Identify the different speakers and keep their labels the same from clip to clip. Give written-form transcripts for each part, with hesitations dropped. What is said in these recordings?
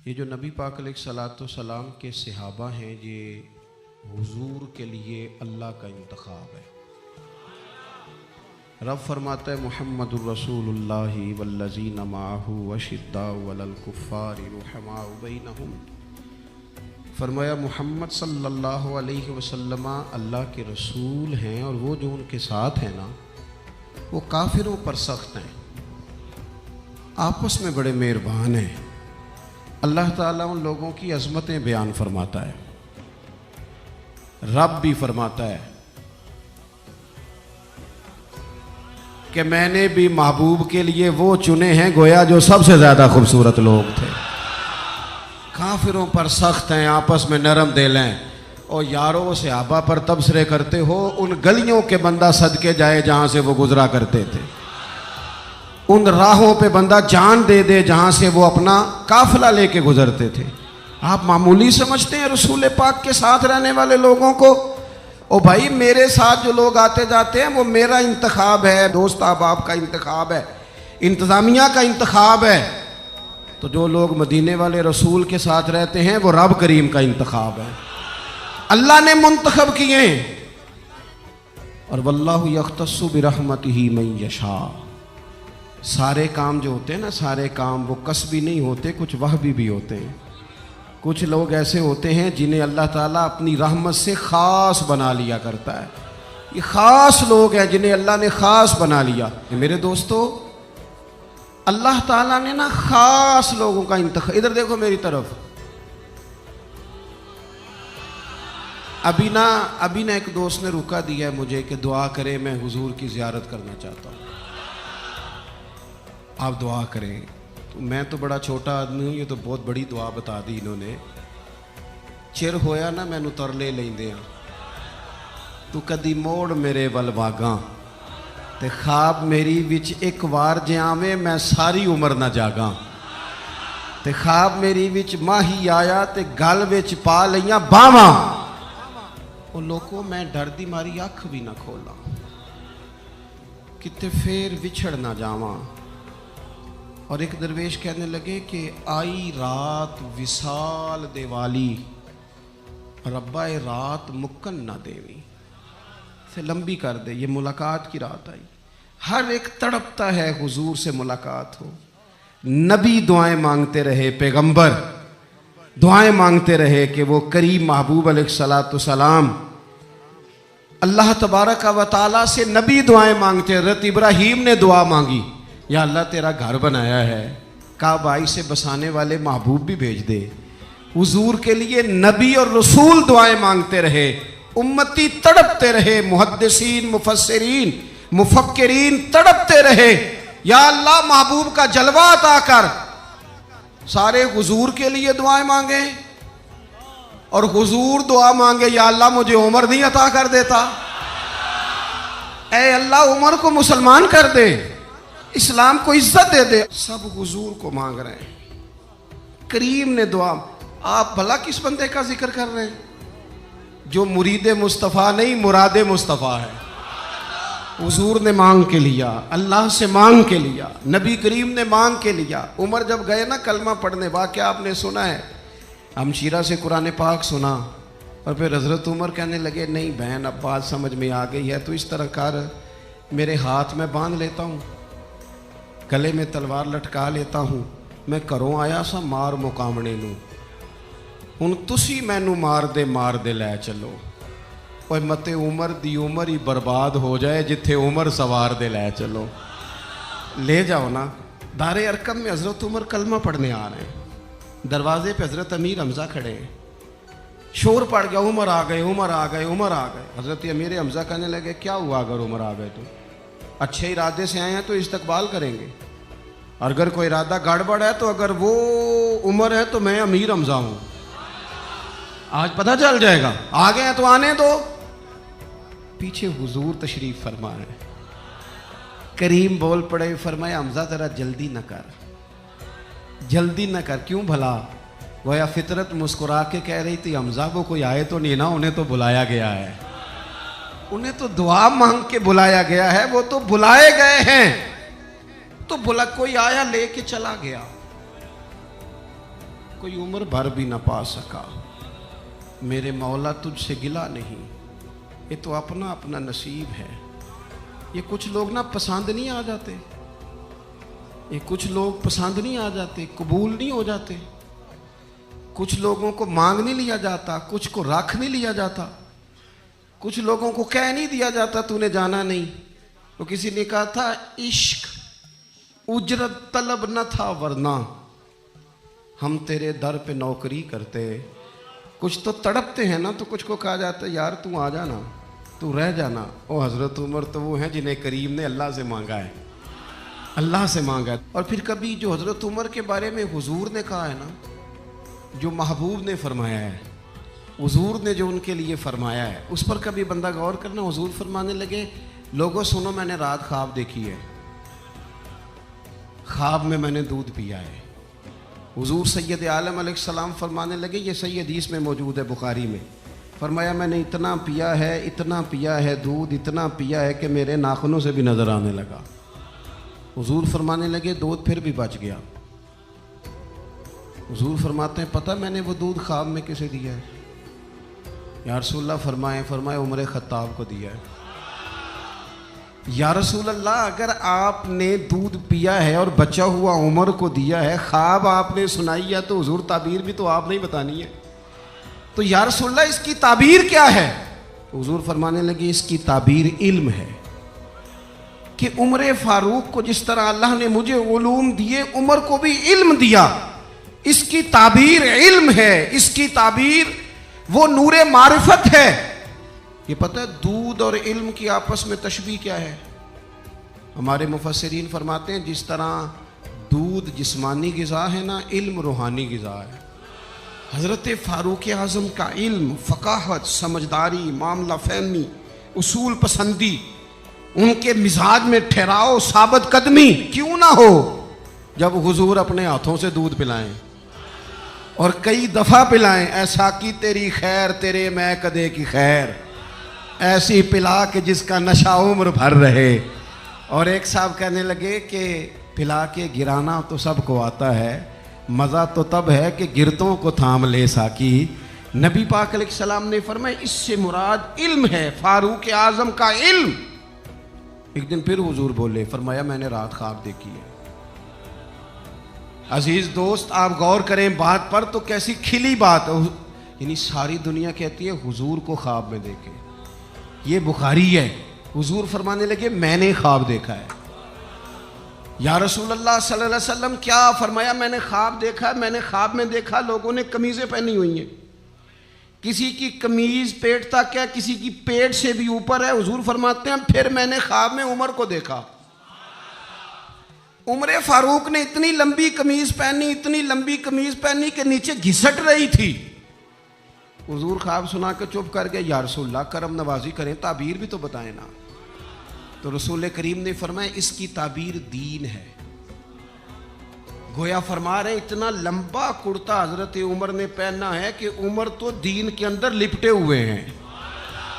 Speaker 1: یہ جو نبی پاک علیہ الصلوۃ والسلام کے صحابہ ہیں، یہ حضور کے لیے اللہ کا انتخاب ہے۔ رب فرماتا ہے محمد الرسول اللہ والذین معہ اشداء علی الکفار رحماء بینہم، فرمایا محمد صلی اللہ علیہ وسلم اللہ کے رسول ہیں، اور وہ جو ان کے ساتھ ہیں نا وہ کافروں پر سخت ہیں، آپس میں بڑے مہربان ہیں۔ اللہ تعالیٰ ان لوگوں کی عظمتیں بیان فرماتا ہے۔ رب بھی فرماتا ہے کہ میں نے بھی محبوب کے لیے وہ چنے ہیں گویا جو سب سے زیادہ خوبصورت لوگ تھے۔ کافروں پر سخت ہیں، آپس میں نرم دل ہیں، اور یارو صحابہ پر تبصرے کرتے ہو، ان گلیوں کے بندہ صدقے جائے جہاں سے وہ گزرا کرتے تھے، ان راہوں پہ بندہ جان دے دے جہاں سے وہ اپنا قافلہ لے کے گزرتے تھے۔ آپ معمولی سمجھتے ہیں رسول پاک کے ساتھ رہنے والے لوگوں کو؟ او بھائی، میرے ساتھ جو لوگ آتے جاتے ہیں وہ میرا انتخاب ہے، دوست احباب کا انتخاب ہے، انتظامیہ کا انتخاب ہے۔ تو جو لوگ مدینے والے رسول کے ساتھ رہتے ہیں وہ رب کریم کا انتخاب ہے، اللہ نے منتخب کیے۔ اور واللہ یختص برحمتہ من یشاء، سارے کام جو ہوتے ہیں نا، سارے کام وہ قصبی نہیں ہوتے، کچھ وہبی بھی ہوتے ہیں۔ کچھ لوگ ایسے ہوتے ہیں جنہیں اللہ تعالیٰ اپنی رحمت سے خاص بنا لیا کرتا ہے۔ یہ خاص لوگ ہیں جنہیں اللہ نے خاص بنا لیا۔ میرے دوستو، اللہ تعالیٰ نے نا خاص لوگوں کا انتخاب، ادھر دیکھو میری طرف، ابھی نا ایک دوست نے روکا دیا ہے مجھے کہ دعا کرے، میں حضور کی زیارت کرنا چاہتا ہوں، آپ دعا کریں۔ میں تو بڑا چھوٹا آدمی ہوں، یہ تو بہت بڑی دعا بتا دی انہوں نے۔ چر ہویا نا مینوں ترلے لیندے ہاں، تو کدی موڑ میرے ول واگاں، تے خواب میری وچ ایک وار جے آویں میں ساری عمر نہ جاگاں، تے خواب میری وچ ماہی آیا تے گل وچ پا لیاں باواں، او لوکو میں ڈر دی ماری اکھ بھی نہ کھولاں، کتے پھر وچھڑ نہ جاواں۔ اور ایک درویش کہنے لگے کہ آئی رات وصال دے والی، ربا رات مکن نہ دیوی، سے لمبی کر دے، یہ ملاقات کی رات آئی۔ ہر ایک تڑپتا ہے حضور سے ملاقات ہو۔ نبی دعائیں مانگتے رہے، پیغمبر دعائیں مانگتے رہے کہ وہ کریم محبوب علیہ الصلوۃ والسلام اللہ تبارک و تعالیٰ سے نبی دعائیں مانگتے۔ حضرت ابراہیم نے دعا مانگی، یا اللہ تیرا گھر بنایا ہے، کعبہ سے بسانے والے محبوب بھی بھیج دے۔ حضور کے لیے نبی اور رسول دعائیں مانگتے رہے، امتی تڑپتے رہے، محدثین، مفسرین، مفکرین تڑپتے رہے، یا اللہ محبوب کا جلوہ عطا کر۔ سارے حضور کے لیے دعائیں مانگے، اور حضور دعا مانگے یا اللہ مجھے عمر نہیں عطا کر دیتا، اے اللہ عمر کو مسلمان کر دے، اسلام کو عزت دے دے۔ سب حضور کو مانگ رہے ہیں۔ کریم نے دعا، آپ بھلا کس بندے کا ذکر کر رہے ہیں جو مرید مصطفیٰ نہیں مراد مصطفیٰ ہے؟ حضور نے مانگ کے لیا، اللہ سے مانگ کے لیا، نبی کریم نے مانگ کے لیا۔ عمر جب گئے نا کلمہ پڑھنے، واقعہ آپ نے سنا ہے، ہمشیرہ سے قرآن پاک سنا، اور پھر حضرت عمر کہنے لگے نہیں بہن اب بات سمجھ میں آ گئی ہے، تو اس طرح کر، میرے ہاتھ میں باندھ لیتا ہوں، گلے میں تلوار لٹکا لیتا ہوں، میں کروں آیا سا مار مقامنے نو، ہن تسی مینو مار دے لے چلو، اوے متے عمر دی عمر ہی برباد ہو جائے جتھے عمر سوار دے لے چلو، لے جاؤ نا۔ دار ارقم میں حضرت عمر کلمہ پڑھنے آ رہے ہیں، دروازے پہ حضرت امیر حمزہ کھڑے ہیں، شور پڑ گیا عمر آ گئے عمر آ گئے عمر آ گئے۔ حضرت امیر حمزہ کہنے لگے کیا ہوا اگر عمر آ گئے تو؟ اچھے ارادے سے آئے ہیں تو استقبال کریں گے، اور اگر کوئی ارادہ گڑبڑ ہے تو اگر وہ عمر ہے تو میں امیر حمزہ ہوں، آج پتہ چل جائے گا، آ گئے ہیں تو آنے دو۔ پیچھے حضور تشریف فرما رہے ہیں، کریم بول پڑے، فرمایا حمزہ ذرا جلدی نہ کر، جلدی نہ کر، کیوں بھلا؟ گویا فطرت مسکرا کے کہہ رہی تھی حمزہ وہ کوئی آئے تو نہیں نا، انہیں تو بلایا گیا ہے، انہیں تو دعا مانگ کے بلایا گیا ہے، وہ تو بلائے گئے ہیں، تو کوئی آیا لے کے چلا گیا، کوئی عمر بھر بھی نہ پا سکا، میرے مولا تجھ سے گلا نہیں، یہ تو اپنا اپنا نصیب ہے۔ یہ کچھ لوگ نا پسند نہیں آ جاتے، یہ کچھ لوگ پسند نہیں آ جاتے، قبول نہیں ہو جاتے، کچھ لوگوں کو مانگ نہیں لیا جاتا، کچھ کو رکھ نہیں لیا جاتا، کچھ لوگوں کو کہہ نہیں دیا جاتا تو نے جانا نہیں۔ تو کسی نے کہا تھا عشق اجرت طلب نہ تھا ورنہ ہم تیرے در پہ نوکری کرتے۔ کچھ تو تڑپتے ہیں نا، تو کچھ کو کہا جاتا ہے یار تو آ جانا، تو رہ جانا۔ او حضرت عمر تو وہ ہیں جنہیں کریم نے اللہ سے مانگا ہے، اللہ سے مانگا ہے۔ اور پھر کبھی جو حضرت عمر کے بارے میں حضور نے کہا ہے نا، جو محبوب نے فرمایا ہے، حضور نے جو ان کے لیے فرمایا ہے، اس پر کبھی بندہ غور کرنا۔ حضور فرمانے لگے لوگوں سنو، میں نے رات خواب دیکھی ہے، خواب میں نے دودھ پیا ہے۔ حضور سید عالم علیہ السلام فرمانے لگے، یہ صحیح حدیث میں موجود ہے بخاری میں، فرمایا میں نے اتنا پیا ہے دودھ، اتنا پیا ہے کہ میرے ناخنوں سے بھی نظر آنے لگا۔ حضور فرمانے لگے دودھ پھر بھی بچ گیا۔ حضور فرماتے ہیں پتہ میں نے وہ دودھ خواب میں کسے دیا ہے؟ یا رسول اللہ فرمائے عمر خطاب کو دیا ہے۔ یا رسول اللہ اگر آپ نے دودھ پیا ہے اور بچا ہوا عمر کو دیا ہے، خواب آپ نے سنائی ہے، تو حضور تعبیر بھی تو آپ نہیں بتانی ہے، تو یا رسول اللہ اس کی تعبیر کیا ہے؟ حضور فرمانے لگے اس کی تعبیر علم ہے، کہ عمر فاروق کو جس طرح اللہ نے مجھے علوم دیے، عمر کو بھی علم دیا، اس کی تعبیر علم ہے، اس کی تعبیر وہ نور معرفت ہے۔ یہ پتہ ہے دودھ اور علم کی آپس میں تشبیہ کیا ہے؟ ہمارے مفسرین فرماتے ہیں جس طرح دودھ جسمانی غذا ہے نا، علم روحانی غذا ہے۔ حضرت فاروق اعظم کا علم، فقاہت، سمجھداری، معاملہ فہمی، اصول پسندی، ان کے مزاج میں ٹھہراؤ، ثابت قدمی کیوں نہ ہو، جب حضور اپنے ہاتھوں سے دودھ پلائیں اور کئی دفعہ پلائیں، ایسا کی تیری خیر تیرے میں کدے کی خیر، ایسی پلا کہ جس کا نشہ عمر بھر رہے۔ اور ایک صاحب کہنے لگے کہ پلا کے گرانا تو سب کو آتا ہے، مزہ تو تب ہے کہ گرتوں کو تھام لے ساکی۔ نبی پاک علیہ السلام نے فرمایا اس سے مراد علم ہے، فاروق اعظم کا علم۔ ایک دن پھر حضور بولے، فرمایا میں نے رات خواب دیکھی ہے۔ عزیز دوست آپ غور کریں بات پر، تو کیسی کھلی بات، یعنی ساری دنیا کہتی ہے حضور کو خواب میں دیکھے، یہ بخاری ہے۔ حضور فرمانے لگے میں نے خواب دیکھا ہے۔ یا رسول اللہ صلی اللہ علیہ وسلم کیا؟ فرمایا میں نے خواب دیکھا، میں نے خواب میں دیکھا لوگوں نے قمیضیں پہنی ہوئی ہیں، کسی کی قمیض پیٹ تک ہے، کسی کی پیٹ سے بھی اوپر ہے۔ حضور فرماتے ہیں پھر میں نے خواب میں عمر کو دیکھا، عمر فاروق نے اتنی لمبی قمیض پہنی، اتنی لمبی قمیض پہنی کہ نیچے گھسٹ رہی تھی۔ حضور خواب سنا کے چپ کر گئے، یا رسول اللہ کرم نوازی کریں، تعبیر بھی تو بتائیں نا۔ تو رسول کریم نے فرمایا اس کی تعبیر دین ہے۔ گویا فرما رہے اتنا لمبا کرتا حضرت عمر نے پہنا ہے کہ عمر تو دین کے اندر لپٹے ہوئے ہیں،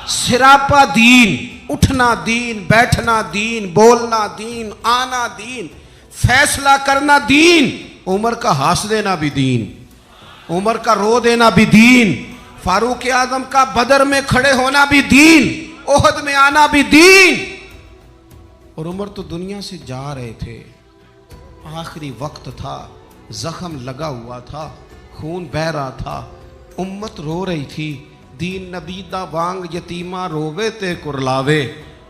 Speaker 1: سراپا دین، اٹھنا دین، بیٹھنا دین، بولنا دین، آنا دین، فیصلہ کرنا دین۔ عمر کا ہنس دینا بھی دین، عمر کا رو دینا بھی دین، فاروق اعظم کا بدر میں کھڑے ہونا بھی دین، احد میں آنا بھی دین۔ اور عمر تو دنیا سے جا رہے تھے، آخری وقت تھا، زخم لگا ہوا تھا، خون بہ رہا تھا، امت رو رہی تھی۔ دین نبی دا وانگ یتیمہ رووے تے کرلاوے،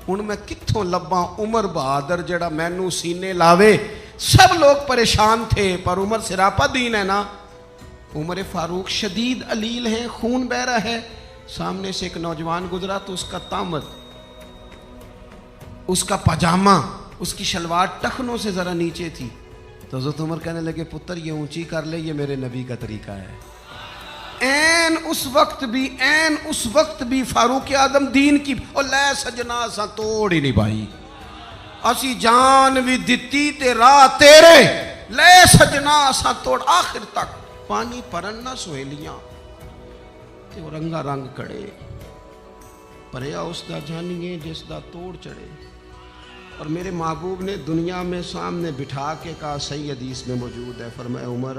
Speaker 1: ان میں کتھوں لباں عمر بہادر جڑا مینوں سینے لاوے۔ سب لوگ پریشان تھے، پر عمر سراپا دین ہے نا۔ عمر فاروق شدید علیل ہیں، خون بہ رہا ہے، سامنے سے ایک نوجوان گزرا تو اس کا تامت، اس کا پاجامہ، اس کی شلوار ٹخنوں سے ذرا نیچے تھی، تو حضرت عمر کہنے لگے پتر یہ اونچی کر لے، یہ میرے نبی کا طریقہ ہے۔ این اس وقت بھی فاروق اعظم دین کی او لے سجنا سا توڑ ہی نہیں بھائی، اسی جان بھی دتی تے راہ تیرے، لے سجنا سا توڑ، آخر تک پانی پرن نہ سہیلیاں تے رنگا رنگ کڑے، پریا اس دا جانیے جس دا توڑ چڑھے۔ اور میرے محبوب نے دنیا میں سامنے بٹھا کے کہا، صحیح حدیث میں موجود ہے، فرمایا عمر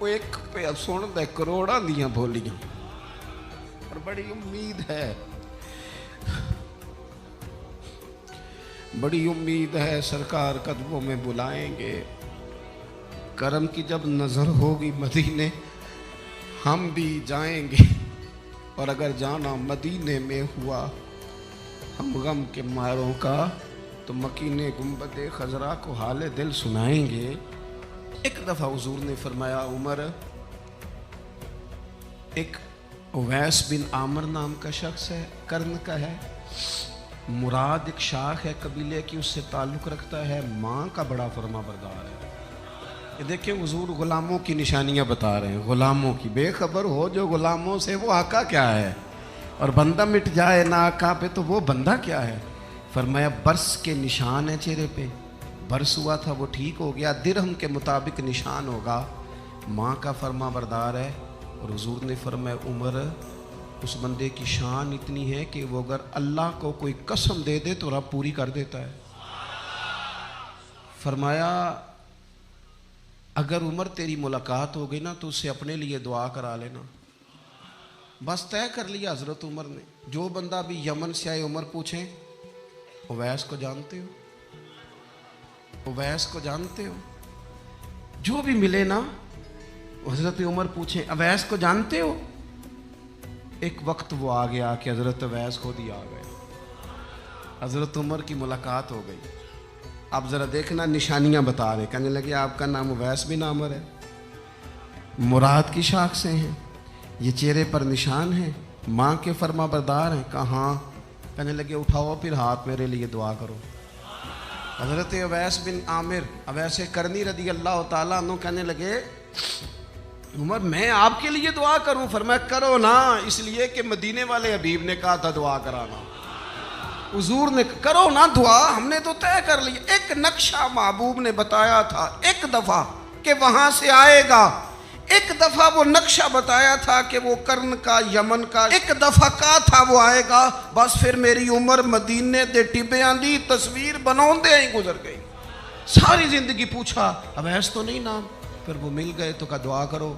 Speaker 1: وہ ایک پہ سن دے کروڑاں دیاں بولیاں، اور بڑی امید ہے، بڑی امید ہے سرکار قدموں میں بلائیں گے۔ کرم کی جب نظر ہوگی مدینے ہم بھی جائیں گے، اور اگر جانا مدینے میں ہوا ہم غم کے ماروں کا تو مکین گنبد خضرا کو حال دل سنائیں گے۔ ایک دفعہ حضور نے فرمایا عمر، ایک اویس بن عامر نام کا شخص ہے، کرن کا ہے، مراد ایک شاخ ہے قبیلے کی، اس سے تعلق رکھتا ہے، ماں کا بڑا فرما بردار ہے۔ یہ دیکھیں حضور غلاموں کی نشانیاں بتا رہے ہیں، غلاموں کی، بے خبر ہو جو غلاموں سے وہ آقا کیا ہے، اور بندہ مٹ جائے نہ آقا پہ تو وہ بندہ کیا ہے۔ فرمایا برس کے نشان ہے چہرے پہ، برس ہوا تھا وہ ٹھیک ہو گیا، درہم کے مطابق نشان ہوگا، ماں کا فرما بردار ہے۔ اور حضور نے فرمایا عمر، اس بندے کی شان اتنی ہے کہ وہ اگر اللہ کو کوئی قسم دے دے تو رب پوری کر دیتا ہے۔ فرمایا اگر عمر تیری ملاقات ہو گئی نا تو اس سے اپنے لیے دعا کرا لینا۔ بس طے کر لیا حضرت عمر نے، جو بندہ بھی یمن سے آئے عمر پوچھیں اویس کو جانتے ہو، اویس کو جانتے ہو، جو بھی ملے نا حضرت عمر پوچھیں اویس کو جانتے ہو۔ ایک وقت وہ آ گیا کہ حضرت اویس خود ہی آ گئے، حضرت عمر کی ملاقات ہو گئی۔ اب ذرا دیکھنا نشانیاں بتا رہے، کہنے لگے آپ کا نام اویس بن عامر ہے، مراد کی شاخ سے ہیں، یہ چہرے پر نشان ہیں، ماں کے فرما بردار ہیں، کہاں؟ کہنے لگے اٹھاؤ پھر ہاتھ میرے لیے دعا کرو۔ حضرت اویس بن عامر اویس کرنی رضی اللہ تعالیٰ عنہ کہنے لگے عمر میں آپ کے لیے دعا کروں؟ فرمایا کرو نا، اس لیے کہ مدینے والے حبیب نے کہا تھا دعا کرانا، حضور نے کرو نا دعا، ہم نے تو طے کر لی۔ ایک نقشہ محبوب نے بتایا تھا ایک دفعہ کہ وہاں سے آئے گا، ایک دفعہ وہ نقشہ بتایا تھا کہ وہ کرن کا یمن کا، ایک دفعہ کہا تھا وہ آئے گا، بس پھر میری عمر مدینے دے ٹبیاں دی تصویر بناؤندے ہی گزر گئی۔ ساری زندگی پوچھا اویس تو نہیں نام، پھر وہ مل گئے تو کہا دعا کرو،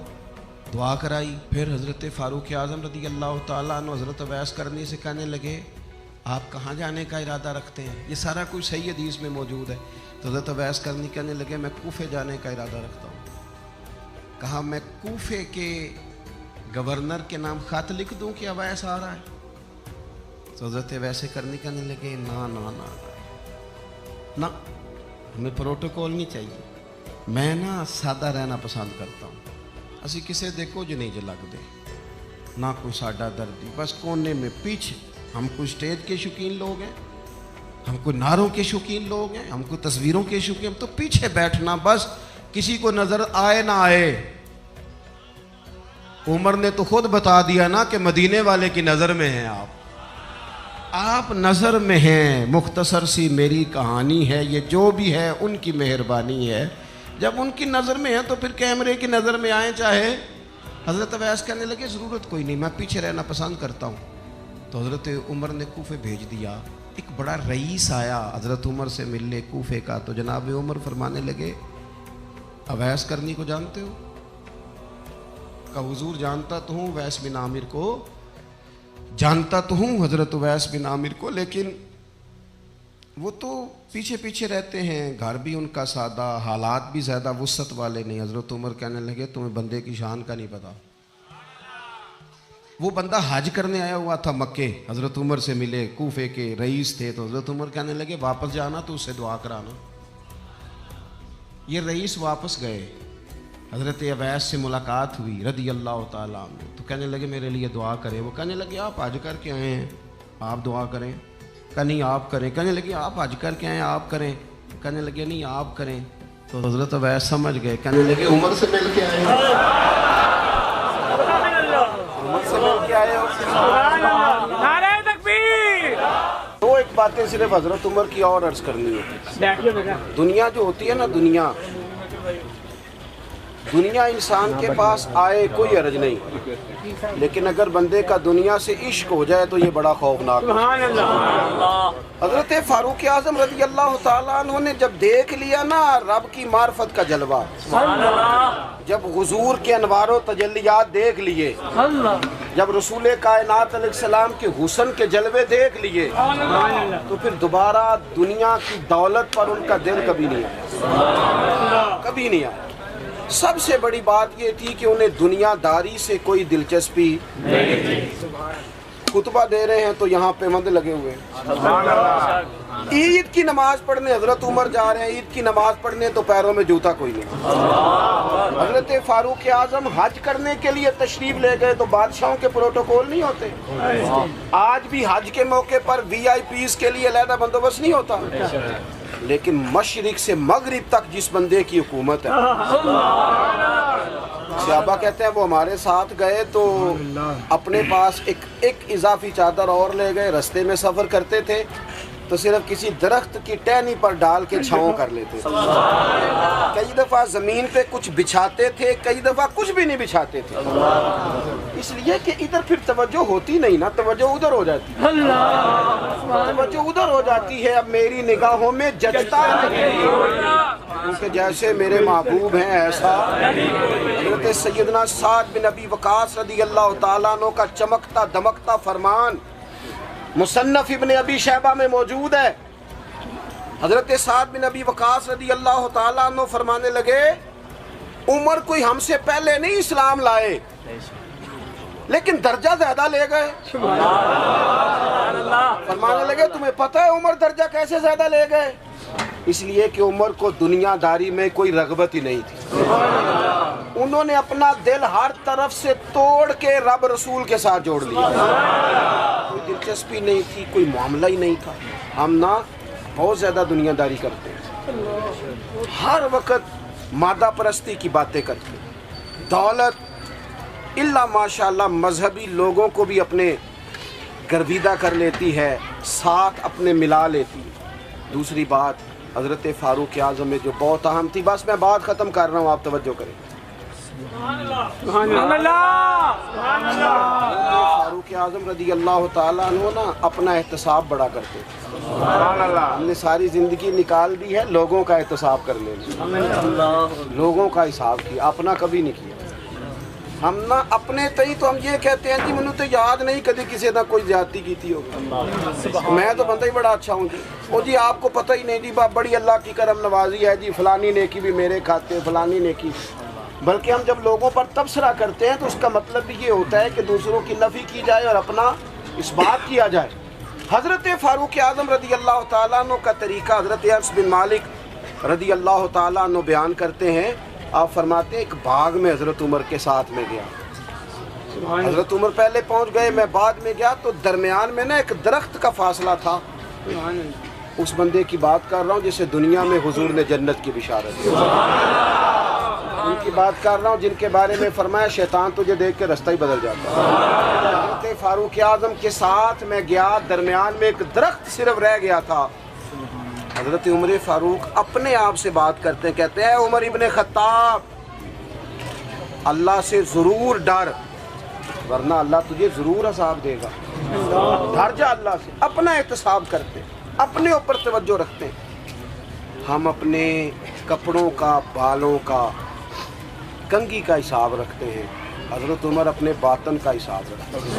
Speaker 1: دعا کرائی۔ پھر حضرت فاروق اعظم رضی اللہ تعالیٰ عنہ حضرت اویس کرنی سے کہنے لگے آپ کہاں جانے کا ارادہ رکھتے ہیں؟ یہ سارا کچھ صحیح حدیث میں موجود ہے۔ تو حضرت اویس کرنی کہنے لگے میں کوفے جانے کا ارادہ رکھتا ہوں۔ کہا میں کوفے کے گورنر کے نام خط لکھ دوں کہ اویس آ رہا ہے؟ تو حضرت اویس کرنی کہنے لگے نا نا نا نا، ہمیں پروٹوکول نہیں چاہیے، میں نا سادہ رہنا پسند کرتا ہوں، اسی کسے دے کچھ نہیں جو لگ دے، نہ کوئی ساڈا دردی، بس کونے میں پیچھے، ہم کوئی سٹیج کے شوقین لوگ ہیں، ہم کوئی نعروں کے شوقین لوگ ہیں، ہم کوئی تصویروں کے شوقین، ہم تو پیچھے بیٹھنا، بس کسی کو نظر آئے نہ آئے۔ عمر نے تو خود بتا دیا نا کہ مدینے والے کی نظر میں ہیں آپ نظر میں ہیں، مختصر سی میری کہانی ہے، یہ جو بھی ہے ان کی مہربانی ہے، جب ان کی نظر میں ہے تو پھر کیمرے کی نظر میں آئیں چاہے۔ حضرت اویس کہنے لگے ضرورت کوئی نہیں، میں پیچھے رہنا پسند کرتا ہوں۔ تو حضرت عمر نے کوفے بھیج دیا، ایک بڑا رئیس آیا حضرت عمر سے ملنے کوفے کا، تو جناب عمر فرمانے لگے اویس کرنی کو جانتے ہو؟ کہ حضور جانتا تو ہوں، اویس بن عامر کو جانتا تو ہوں، حضرت اویس بن عامر کو، لیکن وہ تو پیچھے پیچھے رہتے ہیں، گھر بھی ان کا سادہ، حالات بھی زیادہ وسعت والے نہیں۔ حضرت عمر کہنے لگے تمہیں بندے کی شان کا نہیں پتا، وہ بندہ حج کرنے آیا ہوا تھا مکے، حضرت عمر سے ملے، کوفے کے رئیس تھے، تو حضرت عمر کہنے لگے واپس جانا تو اس سے دعا کرانا۔ یہ رئیس واپس گئے، حضرت اویس سے ملاقات ہوئی رضی اللہ تعالیٰ عنہ، تو کہنے لگے میرے لیے دعا کریں۔ وہ کہنے لگے آپ حج کر کے آئے ہیں، آپ دعا کریں؟ کہ نہیں آپ کریں۔ کہنے لگے آپ حج کر کے آئے ہیں، آپ کریں؟ کہنے لگے نہیں آپ کریں۔ تو حضرت اویس سمجھ گئے، کہنے لگے عمر سے مل کے آئے ہیں، عمر سے مل کے آئے ہو۔
Speaker 2: نعرہ تکبیر!
Speaker 1: دو ایک باتیں صرف حضرت عمر کی اور عرض کرنی ہے۔ دنیا جو ہوتی ہے نا، دنیا انسان کے پاس آئے کوئی حرج نہیں، لیکن اگر بندے کا دنیا سے عشق ہو جائے تو یہ بڑا خوفناک ہے۔ حضرت فاروق اعظم رضی اللہ تعالیٰ عنہ نے جب دیکھ لیا نا رب کی معرفت کا جلوہ، جب حضور کے انوار و تجلیات دیکھ لیے، جب رسول کائنات علیہ السلام کے حسن کے جلوے دیکھ لیے، تو پھر دوبارہ دنیا کی دولت پر ان کا دل کبھی نہیں آیا، کبھی نہیں آیا۔ سب سے بڑی بات یہ تھی کہ انہیں دنیا داری سے کوئی دلچسپی نہیں تھی۔ خطبہ دے رہے ہیں تو یہاں پہ مند لگے ہوئے ہیں، عید کی نماز پڑھنے حضرت عمر جا رہے ہیں، عید کی نماز پڑھنے تو پیروں میں جوتا کوئی نہیں۔ حضرت فاروق اعظم حج کرنے کے لیے تشریف لے گئے تو بادشاہوں کے پروٹوکول نہیں ہوتے، آج بھی حج کے موقع پر وی آئی پیز کے لیے علیحدہ بندوبست نہیں ہوتا، لیکن مشرق سے مغرب تک جس بندے کی حکومت ہے، صحابہ کہتے ہیں وہ ہمارے ساتھ گئے تو اپنے پاس ایک اضافی چادر اور لے گئے، رستے میں سفر کرتے تھے تو صرف کسی درخت کی ٹہنی پر ڈال کے چھاؤں کر لیتے تھے، کئی دفعہ زمین پہ کچھ بچھاتے تھے، کئی دفعہ کچھ بھی نہیں بچھاتے تھے، اس لیے کہ ادھر پھر توجہ ہوتی نہیں نا، توجہ ادھر ہو جاتی ہے، توجہ ادھر ہو جاتی ہے۔ اب میری نگاہوں میں جچتا نہیں کیونکہ جیسے میرے محبوب ہیں ایسا حضرت سیدنا سعد بن ابی وقاص رضی اللہ تعالیٰ عنہ کا چمکتا دمکتا فرمان مصنف ابن ابی شیبہ میں موجود ہے۔ حضرت سعد بن ابی وقاص رضی اللہ تعالیٰ عنہ فرمانے لگے، عمر کوئی ہم سے پہلے نہیں اسلام لائے لیکن درجہ زیادہ لے گئے۔ فرمانے لگے تمہیں پتہ ہے عمر درجہ کیسے زیادہ لے گئے؟ اس لیے کہ عمر کو دنیا داری میں کوئی رغبت ہی نہیں تھی، انہوں نے اپنا دل ہر طرف سے توڑ کے رب رسول کے ساتھ جوڑ لیا، کوئی دلچسپی نہیں تھی، کوئی معاملہ ہی نہیں تھا۔ ہم نا بہت زیادہ دنیا داری کرتے ہیں، ہر وقت مادہ پرستی کی باتیں کرتے ہیں، دولت الا ماشاءاللہ مذہبی لوگوں کو بھی اپنے گرویدہ کر لیتی ہے، ساتھ اپنے ملا لیتی ہے۔ دوسری بات حضرت فاروق اعظم میں جو بہت اہم تھی، بس میں بات ختم کر رہا ہوں، آپ توجہ کریں۔ فاروق اعظم رضی اللہ تعالیٰ عنہ نا اپنا احتساب بڑا کرتے تھے، ہم نے ساری زندگی نکال دی ہے لوگوں کا احتساب کر لینا، لوگوں کا حساب کیا، اپنا کبھی نہیں کیا۔ ہم نا اپنے تئی تو ہم یہ کہتے ہیں جی منو تو یاد نہیں کدی کسی نہ کوئی زیادتی کی تھی ہوگی، میں تو بندہ ہی بڑا اچھا ہوں جی، وہ جی آپ کو پتہ ہی نہیں جی بڑی اللہ کی کرم نوازی ہے جی، فلانی نیکی بھی میرے کھاتے، فلانی نیکی۔ بلکہ ہم جب لوگوں پر تبصرہ کرتے ہیں تو اس کا مطلب بھی یہ ہوتا ہے کہ دوسروں کی نفی کی جائے اور اپنا اس بات کیا جائے۔ حضرت فاروق اعظم رضی اللہ تعالیٰ عنہ کا طریقہ حضرت انس بن مالک رضی اللہ تعالیٰ عنہ بیان کرتے ہیں، آپ فرماتے ہیں ایک باغ میں حضرت عمر کے ساتھ میں گیا، حضرت عمر پہلے پہنچ گئے، میں بعد میں گیا، تو درمیان میں نا ایک درخت کا فاصلہ تھا، اس بندے کی بات کر رہا ہوں جسے دنیا میں حضور نے جنت کی بشارت دی، ان کی بات کر رہا ہوں جن کے بارے میں فرمایا شیطان تجھے دیکھ کے رستہ ہی بدل جاتا ہے۔ حضرت فاروق اعظم کے ساتھ میں گیا، درمیان میں ایک درخت صرف رہ گیا تھا، حضرت عمر فاروق اپنے آپ سے بات کرتے ہیں، کہتے ہیں عمر ابن خطاب اللہ سے ضرور ڈر ورنہ اللہ تجھے ضرور عذاب دے گا، ڈر جا اللہ سے۔ اپنا احتساب کرتے، اپنے اوپر توجہ رکھتے ہیں۔ ہم اپنے کپڑوں کا، بالوں کا، کنگھی کا حساب رکھتے ہیں، حضرت عمر اپنے باطن کا حساب رکھتے ہیں،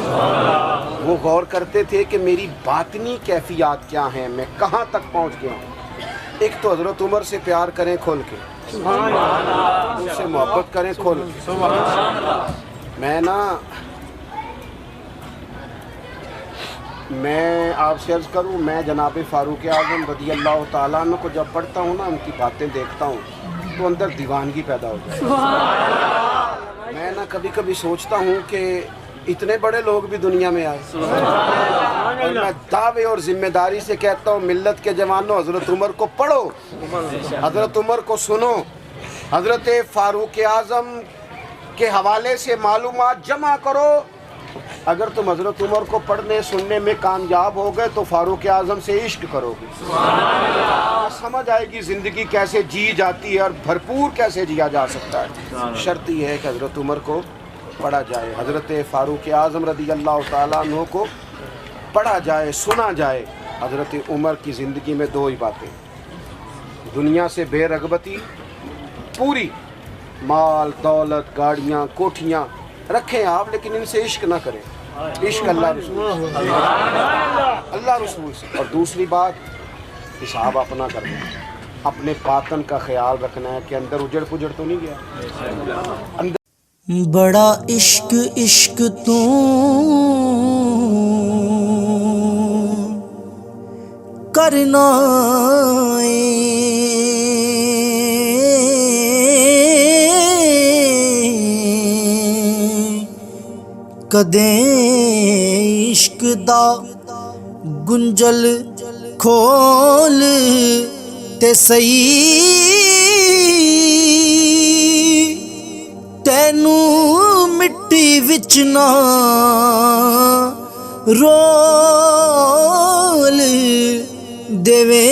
Speaker 1: وہ غور کرتے تھے کہ میری باطنی کیفیات کیا ہیں، میں کہاں تک پہنچ گیا ہوں۔ ایک تو حضرت عمر سے پیار کریں کھول کے، ان سے محبت کریں کھول کے۔ میں آپ سے عرض کروں، میں جناب فاروق اعظم رضی اللہ تعالیٰ عنہ کو جب پڑھتا ہوں نا، ان کی باتیں دیکھتا ہوں تو اندر دیوانگی پیدا ہو جاتی ہے۔ میں نا کبھی کبھی سوچتا ہوں کہ اتنے بڑے لوگ بھی دنیا میں آئے، اور میں دعوے اور ذمہ داری سے کہتا ہوں ملت کے جوانوں، حضرت عمر کو پڑھو، حضرت عمر کو سنو، حضرت فاروق اعظم کے حوالے سے معلومات جمع کرو، اگر تم حضرت عمر کو پڑھنے سننے میں کامیاب ہو گئے تو فاروق اعظم سے عشق کرو گے، سمجھ آئے گی زندگی کیسے جی جاتی ہے اور بھرپور کیسے جیا جا سکتا ہے۔ شرط یہ ہے کہ حضرت عمر کو پڑھا جائے، حضرت فاروق اعظم رضی اللہ تعالیٰ عنہ کو پڑھا جائے، سنا جائے۔ حضرت عمر کی زندگی میں دو ہی باتیں، دنیا سے بے رغبتی پوری، مال دولت گاڑیاں کوٹھیاں رکھیں آپ لیکن ان سے عشق نہ کریں، عشق اللہ رسول سے، اللہ رسول سے۔ اور دوسری بات، حساب اپنا کرنا ہے، اپنے باطن کا خیال رکھنا ہے کہ اندر اجڑ پجڑ تو نہیں گیا۔
Speaker 3: بڑا عشق عشق تو کرنا کدیں عشق دا گنجل کھول تے سہی، تینوں مٹی وچ نہ رول دیوے